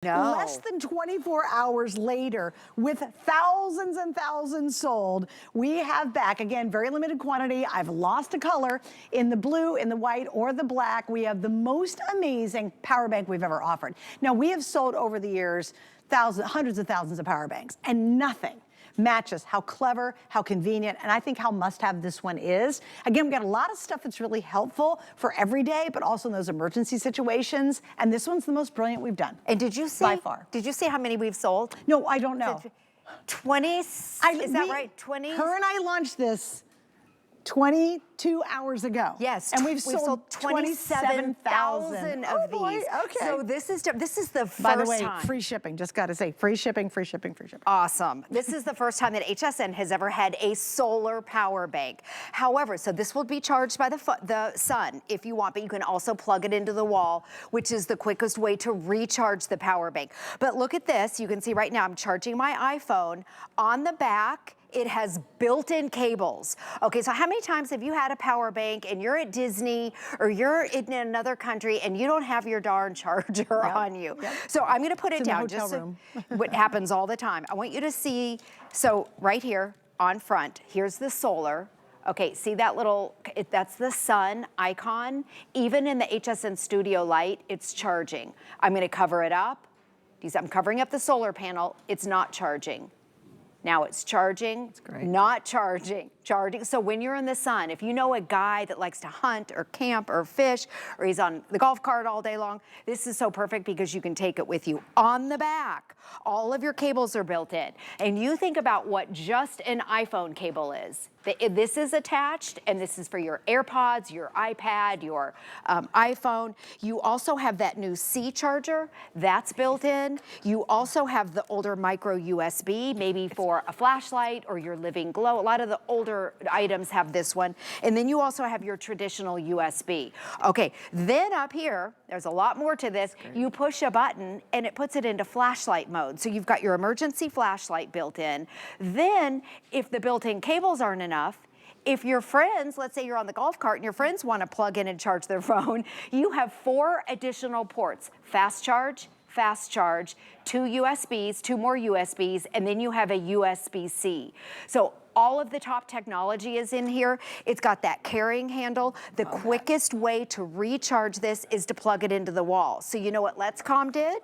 No. Less than 24 hours later, with thousands and thousands sold, we have back, again, very limited quantity. I've lost a color in the blue, in the white, or the black. We have the most amazing power bank we've ever offered. Now, we have sold over the years hundreds of thousands of power banks, and nothing matches how clever, how convenient, and I think how must-have this one is. Again, we've got a lot of stuff that's really helpful for every day, but also in those emergency situations, and this one's the most brilliant we've done. And did you see, by far. Did you see how many we've sold? No, I don't know. 20, is that right? 20? Her and I launched this 22 hours ago. Yes, and we've sold 27,000 of these. Boy, okay. So this is the first time. By the way, free shipping. Just got to say, free shipping, free shipping, free shipping. Awesome. This is the first time that HSN has ever had a solar power bank. However, so this will be charged by the sun if you want, but you can also plug it into the wall, which is the quickest way to recharge the power bank. But look at this. You can see right now I'm charging my iPhone. On the back, it has built-in cables. Okay, so how many times have you had a power bank and you're at Disney or you're in another country and you don't have your darn charger on you? Yep. So I'm gonna put it down just so what happens all the time. I want you to see, so right here on front, here's the solar. Okay, see that little, that's the sun icon. Even in the HSN Studio Light, it's charging. I'm gonna cover it up. I'm covering up the solar panel. It's not charging. Now it's charging, not charging, charging. So when you're in the sun, if you know a guy that likes to hunt or camp or fish, or he's on the golf cart all day long, this is so perfect because you can take it with you. On the back, all of your cables are built in. And you think about what just an iPhone cable is. This is attached, and this is for your AirPods, your iPad, your iPhone. You also have that new C charger, that's built in. You also have the older MicroUSB, maybe for a flashlight or your living glow. A lot of the older items have this one. And then you also have your traditional USB. Okay, then up here, there's a lot more to this. You push a button, and it puts it into flashlight mode. So you've got your emergency flashlight built in. Then, if the built-in cables aren't enough, if your friends, let's say you're on the golf cart and your friends want to plug in and charge their phone, you have 4 additional ports: fast charge, 2 USBs, 2 more USBs, and then you have a USB-C. So all of the top technology is in here. It's got that carrying handle. The quickest way to recharge this is to plug it into the wall. So you know what Letscom did?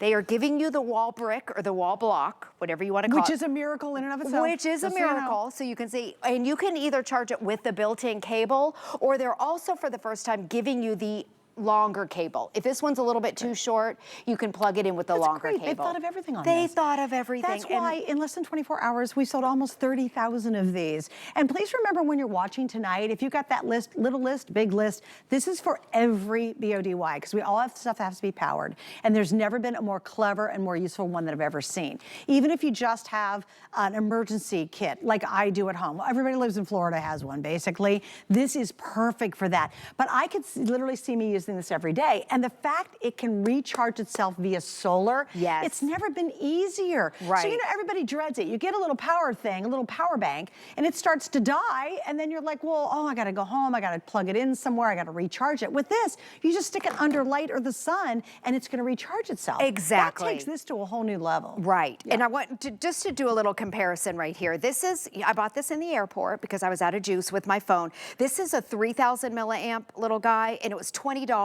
They are giving you the wall brick or the wall block, whatever you want to call it. Which is a miracle in and of itself. Which is a miracle. So you can see, and you can either charge it with the built-in cable, or they're also for the first time giving you the longer cable. If this one's a little bit too short, you can plug it in with the longer cable. They thought of everything on this. They thought of everything. That's why in less than 24 hours, we sold almost 30,000 of these. And please remember when you're watching tonight, if you've got that list, little list, big list, this is for every BODY, because we all have stuff that has to be powered. And there's never been a more clever and more useful one that I've ever seen. Even if you just have an emergency kit, like I do at home. Everybody who lives in Florida has one, basically. This is perfect for that. But I could literally see me using this every day. And the fact it can recharge itself via solar, it's never been easier. Right. So, you know, everybody dreads it. You get a little power thing, a little power bank, and it starts to die, and then you're like, well, oh, I gotta go home, I gotta plug it in somewhere, I gotta recharge it. With this, you just stick it under light or the sun, and it's gonna recharge itself. Exactly. That takes this to a whole new level. Right. Yeah. And I want to just to do a little comparison right here. This is, I bought this in the airport because I was out of juice with my phone. This is a 3,000 milliamp little guy, and it was $20.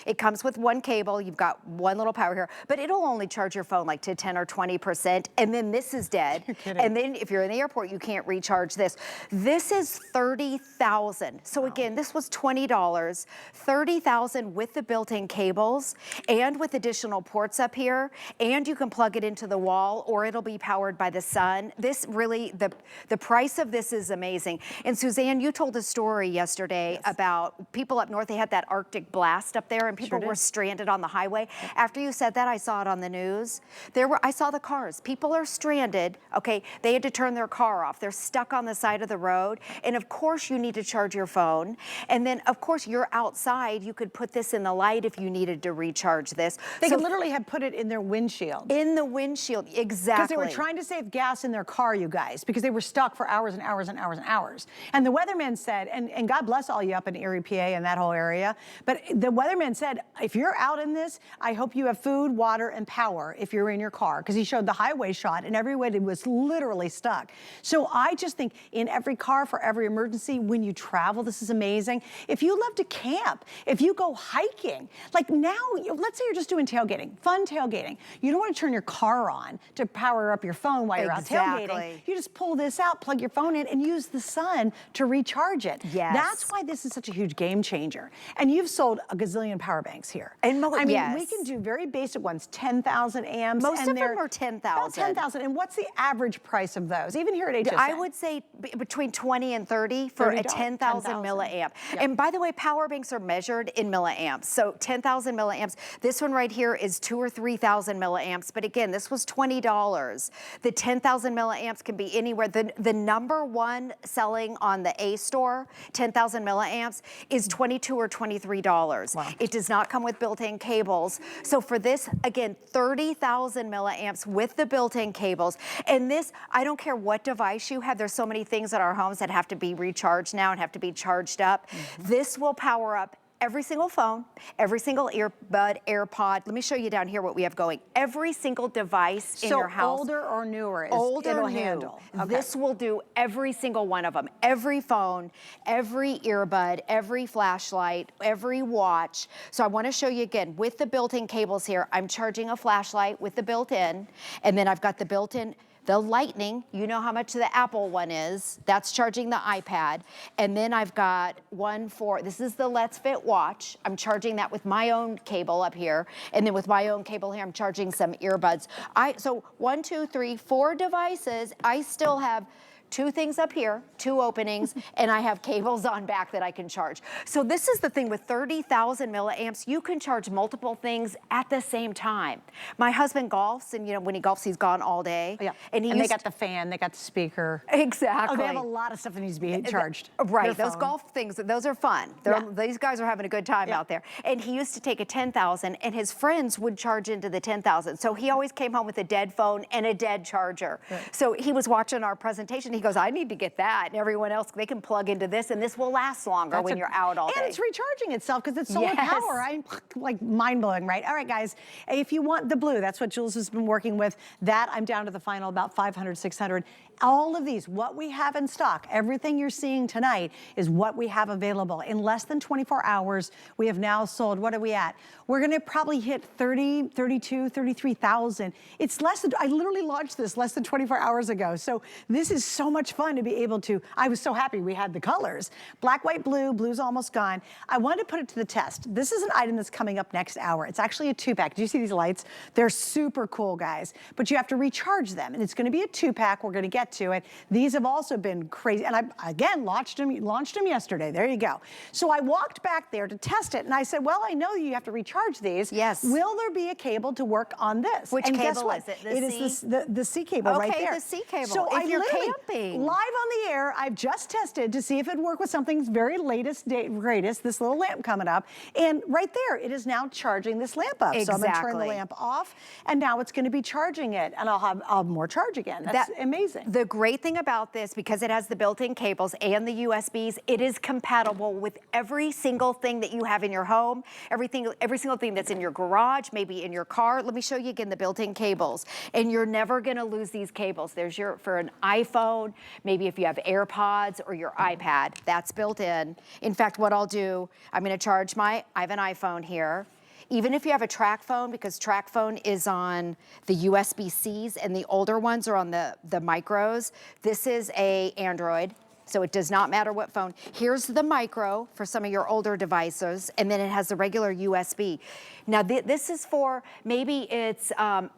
It comes with 1 cable. You've got 1 little power here, but it'll only charge your phone like to 10 or 20%, and then this is dead. You're kidding. And then if you're in the airport, you can't recharge this. This is 30,000. So again, this was $20. 30,000 with the built-in cables and with additional ports up here, and you can plug it into the wall, or it'll be powered by the sun. This really, the price of this is amazing. And Suzanne, you told a story yesterday about people up north. They had that Arctic blast up there, and people were stranded on the highway. After you said that, I saw it on the news. I saw the cars. People are stranded. Okay, they had to turn their car off. They're stuck on the side of the road. And of course, you need to charge your phone. And then, of course, you're outside. You could put this in the light if you needed to recharge this. They could literally have put it in their windshield. In the windshield, exactly. Because they were trying to save gas in their car, you guys, because they were stuck for hours and hours and hours and hours. And the weatherman said, and God bless all you up in Erie, PA and that whole area, but But the weatherman said, if you're out in this, I hope you have food, water, and power if you're in your car, because he showed the highway shot and everybody was literally stuck. So I just think in every car for every emergency, when you travel, this is amazing. If you love to camp, if you go hiking, like now, let's say you're just doing tailgating, fun tailgating. You don't want to turn your car on to power up your phone while you're out tailgating. You just pull this out, plug your phone in, and use the sun to recharge it. Yes. That's why this is such a huge game changer. And you've sold a gazillion power banks here. And I mean, we can do very basic ones, 10,000 amps. Most and of them are 10,000. About 10,000. And what's the average price of those? Even here at HSN? I would say between 20 and 30 for a 10,000 milliamp. Yep. And by the way, power banks are measured in milliamps. So 10,000 milliamps. This one right here is 2,000 or 3,000 milliamps. But again, this was $20. The 10,000 milliamps can be anywhere. The number one selling on the A store, 10,000 milliamps, is $22 or $23. Wow. It does not come with built-in cables. So for this, again, 30,000 milliamps with the built-in cables. And this, I don't care what device you have. There's so many things at our homes that have to be recharged now and have to be charged up. This will power up every single phone, every single earbud, AirPod. Let me show you down here what we have going. Every single device in your house. So older or newer is older it'll new. handle. Okay. This will do every single one of them. Every phone, every earbud, every flashlight, every watch. So I want to show you again with the built-in cables here. I'm charging a flashlight with the built-in, and then I've got the built-in the Lightning, you know how much the Apple one is. That's charging the iPad. And then I've got one for, this is the Let's Fit watch. I'm charging that with my own cable up here. And then with my own cable here, I'm charging some earbuds. So 1, 2, 3, 4 devices. I still have 2 things up here, 2 openings, and I have cables on back that I can charge. So this is the thing with 30,000 milliamps, you can charge multiple things at the same time. My husband golfs, and you know, when he golfs, he's gone all day. Yeah. And they got the fan, they got the speaker. Exactly. Oh, they have a lot of stuff that needs to be charged. Right, those golf things, those are fun. These guys are having a good time out there. And he used to take a 10,000 and his friends would charge into the 10,000. So he always came home with a dead phone and a dead charger. Right. So he was watching our presentation. He goes, I need to get that. And everyone else, they can plug into this and this will last longer when you're out all day. And it's recharging itself because it's solar power. I'm like mind blowing, right? All right, guys, if you want the blue, that's what Jules has been working with. That I'm down to the final about 500, 600. All of these, what we have in stock, everything you're seeing tonight is what we have available. In less than 24 hours, we have now sold, what are we at? We're gonna probably hit 30, 32, 33,000. It's less than, I literally launched this less than 24 hours ago. So this is so much fun to be able to, I was so happy we had the colors. Black, white, blue, blue's almost gone. I wanted to put it to the test. This is an item that's coming up next hour. It's actually a 2-pack. Do you see these lights? They're super cool, guys. But you have to recharge them. And it's gonna be a 2-pack. We're gonna get to it. These have also been crazy. And I, again, launched them yesterday. There you go. So I walked back there to test it. And I said, well, I know you have to recharge these. Yes. Will there be a cable to work on this? Which and cable guess what? is it? It is the C cable right there. Okay, the C cable. So if you're literally, camping. live on the air, I've just tested to see if it'd work with something's very greatest, this little lamp coming up. And right there, it is now charging this lamp up. Exactly. So I'm gonna turn the lamp off, and now it's gonna be charging it, and I'll have more charge again. That's amazing. The great thing about this, because it has the built-in cables and the USBs, it is compatible with every single thing that you have in your home, every single thing that's in your garage, maybe in your car. Let me show you again the built-in cables. And you're never gonna lose these cables. There's for an iPhone, maybe if you have AirPods or your iPad, that's built in. In fact, what I'll do, I'm gonna charge I have an iPhone here. Even if you have a track phone, because track phone is on the USB-Cs and the older ones are on the micros. This is a Android, so it does not matter what phone. Here's the micro for some of your older devices, and then it has the regular USB. Now this is for, maybe it's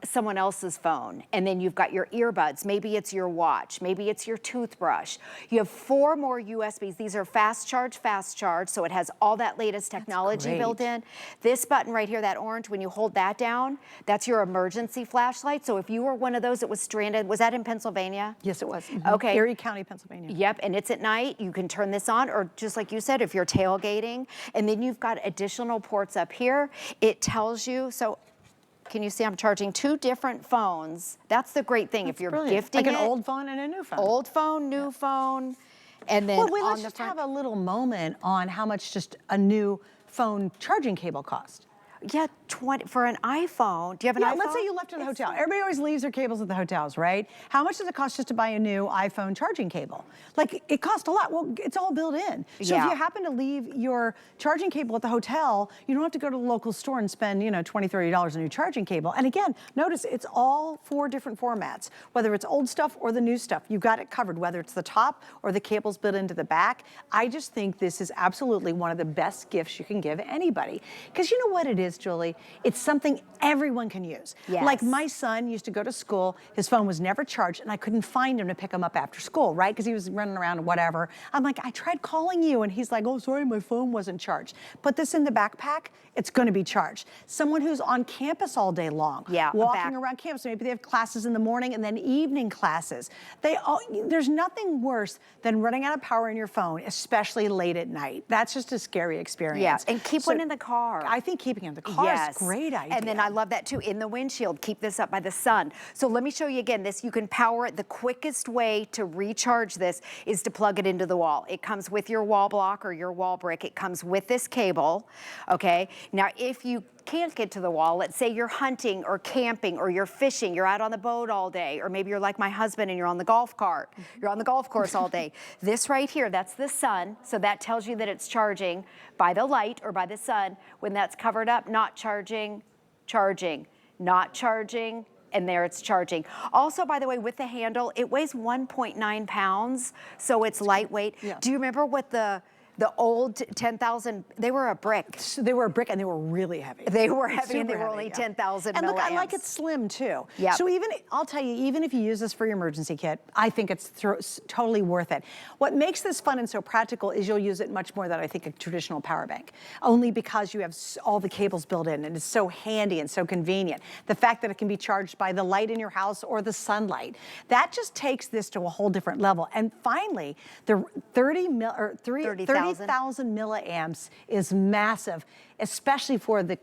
someone else's phone, and then you've got your earbuds, maybe it's your watch, maybe it's your toothbrush. You have 4 more USBs. These are fast charge, so it has all that latest technology built in. This button right here, that orange, when you hold that down, that's your emergency flashlight. So if you were one of those that was stranded, was that in Pennsylvania? Yes, it was. Okay. Erie County, Pennsylvania. Yep, and it's at night. You can turn this on, or just like you said, if you're tailgating, and then you've got additional ports up here. It tells you, so can you see I'm charging 2 different phones? That's the great thing. If you're gifting like an old phone and a new phone. Old phone, new phone, and then let's just have a little moment on how much just a new phone charging cable cost? Yeah, 20 for an iPhone. Do you have an iPhone? Let's say you left it in a hotel. Everybody always leaves their cables at the hotels, right? How much does it cost just to buy a new iPhone charging cable? Like, it costs a lot. Well, it's all built in. So if you happen to leave your charging cable at the hotel, you don't have to go to the local store and spend, you know, $20, $30 on a new charging cable. And again, notice it's all 4 different formats. Whether it's old stuff or the new stuff, you've got it covered, whether it's the top or the cables built into the back. I just think this is absolutely one of the best gifts you can give anybody. Because you know what it is, Julie? It's something everyone can use. Yes. Like my son used to go to school, his phone was never charged, and I couldn't find him to pick him up after school, right? Because he was running around and whatever. I'm like, I tried calling you, and he's like, oh, sorry, my phone wasn't charged. Put this in the backpack, it's gonna be charged. Someone who's on campus all day long, walking around campus, maybe they have classes in the morning and then evening classes. There's nothing worse than running out of power in your phone, especially late at night. That's just a scary experience. Yeah, and keep one in the car. I think keeping it in the car is a great idea. And then I love that too, in the windshield, keep this up by the sun. So let me show you again, this, you can power it. The quickest way to recharge this is to plug it into the wall. It comes with your wall block or your wall brick. It comes with this cable, okay? Now, if you can't get to the wall, let's say you're hunting or camping or you're fishing, you're out on the boat all day, or maybe you're like my husband and you're on the golf cart, you're on the golf course all day. This right here, that's the sun, so that tells you that it's charging by the light or by the sun. When that's covered up, not charging, charging, not charging, and there it's charging. Also, by the way, with the handle, it weighs 1.9 pounds, so it's lightweight. Yeah. Do you remember what the old 10,000, they were a brick. So they were a brick and they were really heavy. They were heavy and they were only 10,000 milliamps. And look, I like it slim too. Yeah. So even, I'll tell you, even if you use this for your emergency kit, I think it's totally worth it. What makes this fun and so practical is you'll use it much more than I think a traditional power bank, only because you have all the cables built in and it's so handy and so convenient. The fact that it can be charged by the light in your house or the sunlight, that just takes this to a whole different level. And finally, the 30,000 milliamps is massive, especially for the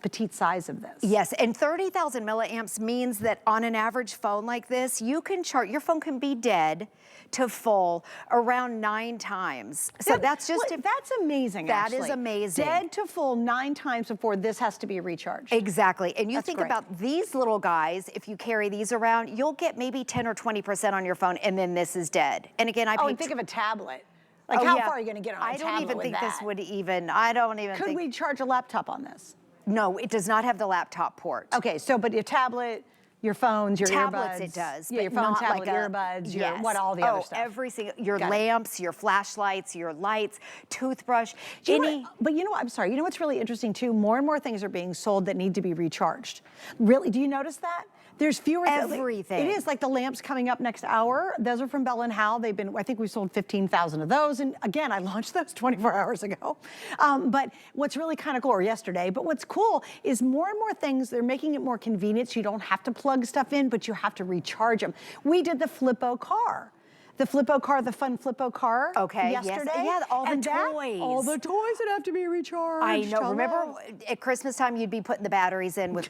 petite size of this. Yes, and 30,000 milliamps means that on an average phone like this, you can charge, your phone can be dead to full around 9 times. So that's just... that's amazing, actually. That is amazing. Dead to full 9 times before this has to be recharged. Exactly, and you think about these little guys, if you carry these around, you'll get maybe 10 or 20% on your phone, and then this is dead. And again, I and think of a tablet. Like how far are you going to get on a tablet with that? I don't even think this would even, I don't even think. Could we charge a laptop on this? No, it does not have the laptop port. Okay, so but your tablet, your phones, your tablets, earbuds. It does. Yeah, your phone, tablet, earbuds, your all the other stuff. Every single, your lamps, your flashlights, your lights, toothbrush, but you know what, I'm sorry, you know what's really interesting too? More and more things are being sold that need to be recharged. Really, do you notice that? There's fewer. Everything. It is like the lamps coming up next hour. Those are from Bell & Howell. They've been, I think we sold 15,000 of those. And again, I launched those 24 hours ago. But what's really kind of cool, or yesterday, but what's cool is more and more things, they're making it more convenient so you don't have to plug stuff in, but you have to recharge them. We did the Flippo car. The Flippo car, the fun Flippo car yesterday. Yes. Yeah, all the toys. All the toys that have to be recharged. I know. Remember at Christmas time, you'd be putting the batteries in with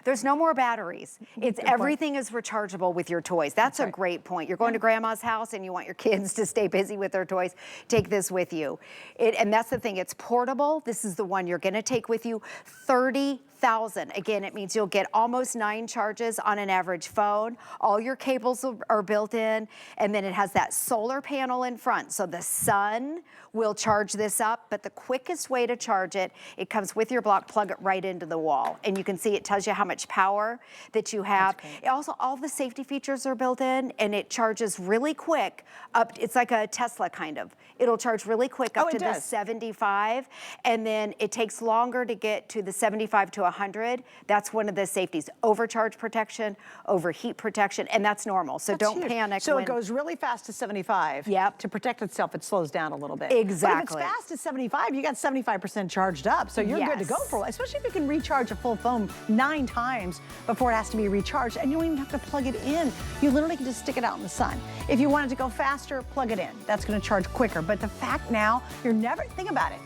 there's no more batteries. It's everything is rechargeable with your toys. That's a great point. You're going to grandma's house and you want your kids to stay busy with their toys. Take this with you. And that's the thing. It's portable. This is the one you're going to take with you. 30,000. Again, it means you'll get almost 9 charges on an average phone. All your cables are built in, and then it has that solar panel in front. So the sun will charge this up, but the quickest way to charge it, it comes with your block, plug it right into the wall. And you can see it tells you how much power that you have. Also, all the safety features are built in, and it charges really quick up. It's like a Tesla kind of. It'll charge really quick up to the 75, and then it takes longer to get to the 75 to 100. That's one of the safeties. Overcharge protection, overheat protection, and that's normal. So don't panic. So it goes really fast to 75. Yep. To protect itself, it slows down a little bit. Exactly. But if it's fast to 75, you got 75% charged up. So you're good to go for it, especially if you can recharge a full phone 9 times before it has to be recharged, and you don't even have to plug it in. You literally can just stick it out in the sun. If you wanted to go faster, plug it in. That's going to charge quicker. But the fact now, you're never, think about it.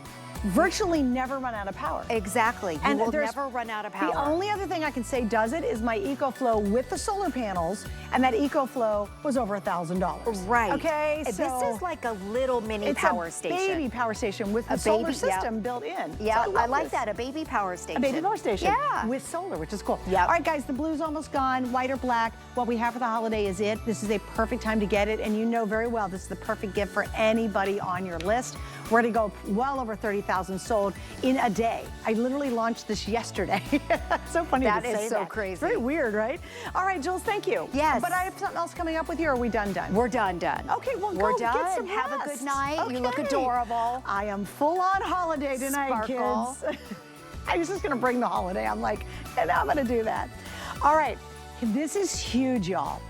virtually never run out of power. Exactly. You will never run out of power. The only other thing I can say does it is my EcoFlow with the solar panels, and that EcoFlow was over $1,000. Right. Okay, so this is like a little mini power station. It's a baby power station with the solar system built in. Yeah, so I like that, a baby power station. A baby power station. Yeah. With solar, which is cool. Yeah. All right, guys, the blue's almost gone. White or black. What we have for the holiday is it. This is a perfect time to get it, and you know very well this is the perfect gift for anybody on your list. We're gonna go well over 30,000 sold in a day. I literally launched this yesterday. So funny to say that. That is so crazy. Very weird, right? All right, Jules, thank you. Yes. But I have something else coming up with you, or are we done? We're done. Okay, well, we're go done. get some Have rest. a good night. Okay. You look adorable. I am full on holiday tonight, Sparkle. kids. I was just gonna bring the holiday. I'm like, and I'm gonna do that. All right, this is huge, y'all.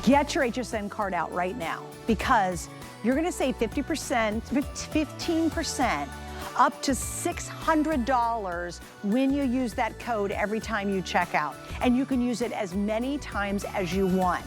Get your HSN card out right now because you're gonna save 50%, 15%, up to $600 when you use that code every time you check out. And you can use it as many times as you want.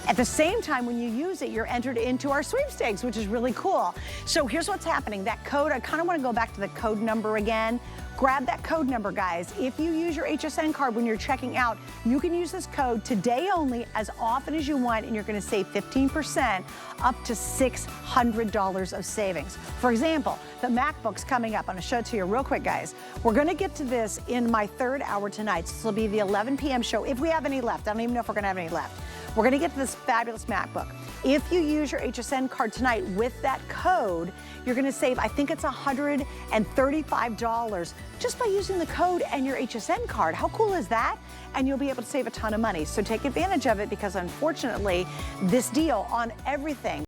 At the same time, when you use it, you're entered into our sweepstakes, which is really cool. So here's what's happening. That code, I kind of want to go back to the code number again. Grab that code number, guys. If you use your HSN card when you're checking out, you can use this code today only as often as you want, and you're going to save 15%, up to $600 of savings. For example, the MacBook's coming up. I'm going to show it to you real quick, guys. We're going to get to this in my third hour tonight. So this will be the 11 p.m. show, if we have any left. I don't even know if we're going to have any left. We're going to get to this fabulous MacBook. If you use your HSN card tonight with that code, you're going to save, I think it's $135 just by using the code and your HSN card. How cool is that? And you'll be able to save a ton of money. So take advantage of it because unfortunately, this deal on everything